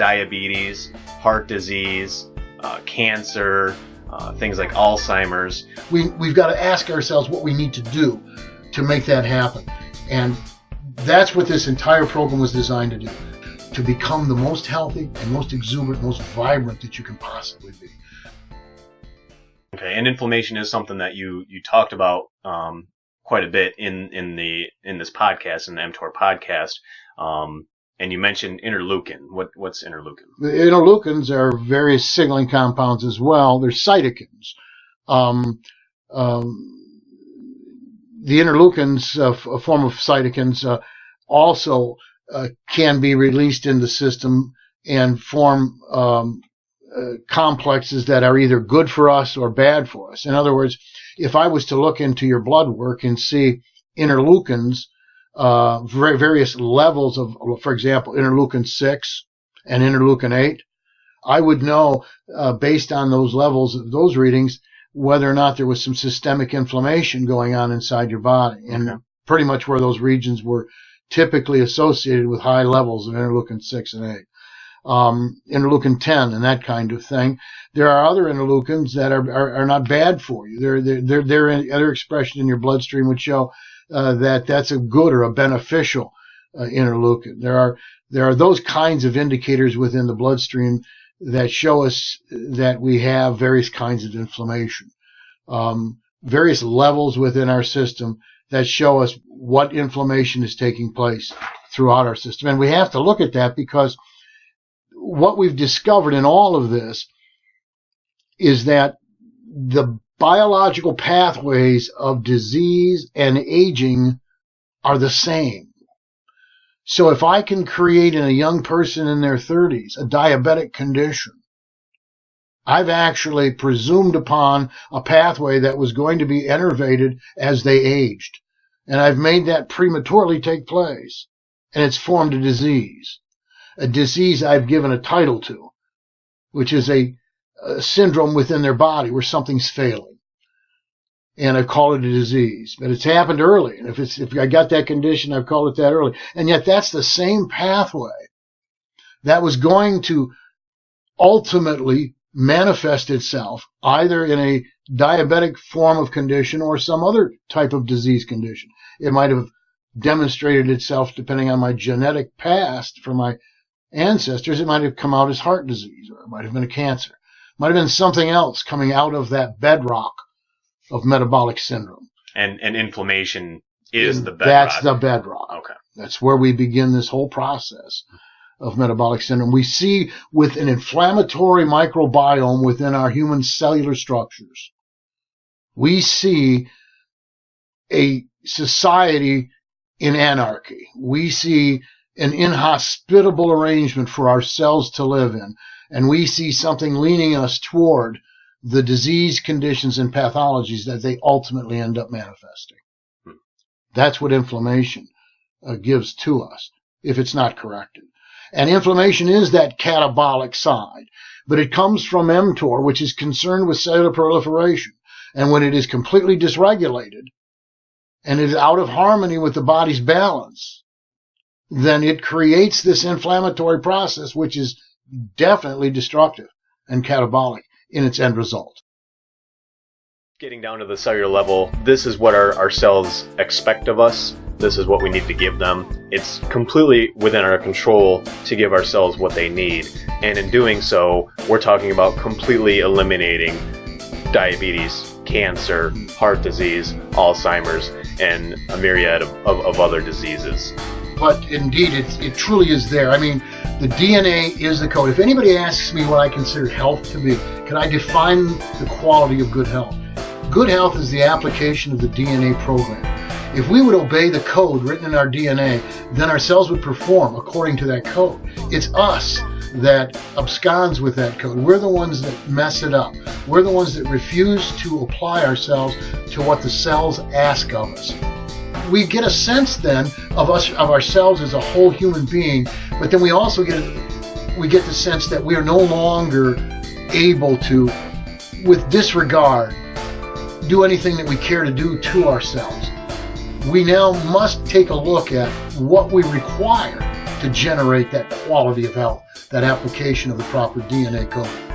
diabetes, heart disease, cancer, things like Alzheimer's. We've got to ask ourselves what we need to do to make that happen. And that's what this entire program was designed to do, to become the most healthy and most exuberant, most vibrant that you can possibly be. Okay, and inflammation is something that you talked about quite a bit in this podcast, in the mTOR podcast. And you mentioned interleukin. What's interleukin? The interleukins are various signaling compounds as well. They're cytokines. The interleukins, a form of cytokines, also can be released in the system and form complexes that are either good for us or bad for us. In other words, if I was to look into your blood work and see interleukins, various levels of, for example, interleukin 6 and interleukin 8, I would know, based on those levels, those readings, whether or not there was some systemic inflammation going on inside your body. And pretty much where those regions were typically associated with high levels of interleukin 6 and 8. Interleukin 10 and that kind of thing. There are other interleukins that are not bad for you. Their expression in your bloodstream would show that that's a good or a beneficial interleukin. There are those kinds of indicators within the bloodstream that show us that we have various kinds of inflammation, various levels within our system that show us what inflammation is taking place throughout our system. And we have to look at that because what we've discovered in all of this is that the biological pathways of disease and aging are the same. So if I can create in a young person in their 30s a diabetic condition, I've actually presumed upon a pathway that was going to be innervated as they aged. And I've made that prematurely take place. And it's formed a disease I've given a title to, which is a syndrome within their body where something's failing. And I call it a disease. But it's happened early. And if I got that condition, I've called it that early. And yet that's the same pathway that was going to ultimately manifest itself either in a diabetic form of condition or some other type of disease condition. It might have demonstrated itself depending on my genetic past from my ancestors. It might have come out as heart disease, or it might have been a cancer. It might have been something else coming out of that bedrock of metabolic syndrome. And inflammation is the bedrock. That's the bedrock. Okay. That's where we begin this whole process of metabolic syndrome. We see with an inflammatory microbiome within our human cellular structures, we see a society in anarchy. We see an inhospitable arrangement for our cells to live in. And we see something leaning us toward the disease conditions and pathologies that they ultimately end up manifesting. That's what inflammation gives to us if it's not corrected. And inflammation is that catabolic side, but it comes from mTOR, which is concerned with cellular proliferation. And when it is completely dysregulated and it is out of harmony with the body's balance, then it creates this inflammatory process, which is definitely destructive and catabolic in its end result. Getting down to the cellular level, this is what our cells expect of us. This is what we need to give them. It's completely within our control to give our cells what they need. And in doing so, we're talking about completely eliminating diabetes, cancer, heart disease, Alzheimer's, and a myriad of other diseases. But indeed, it truly is there. I mean, the DNA is the code. If anybody asks me what I consider health to be, can I define the quality of good health? Good health is the application of the DNA program. If we would obey the code written in our DNA, then our cells would perform according to that code. It's us that absconds with that code. We're the ones that mess it up. We're the ones that refuse to apply ourselves to what the cells ask of us. We get a sense then of ourselves as a whole human being, but then we also get the sense that we are no longer able to, with disregard, do anything that we care to do to ourselves. We now must take a look at what we require to generate that quality of health that application of the proper DNA code.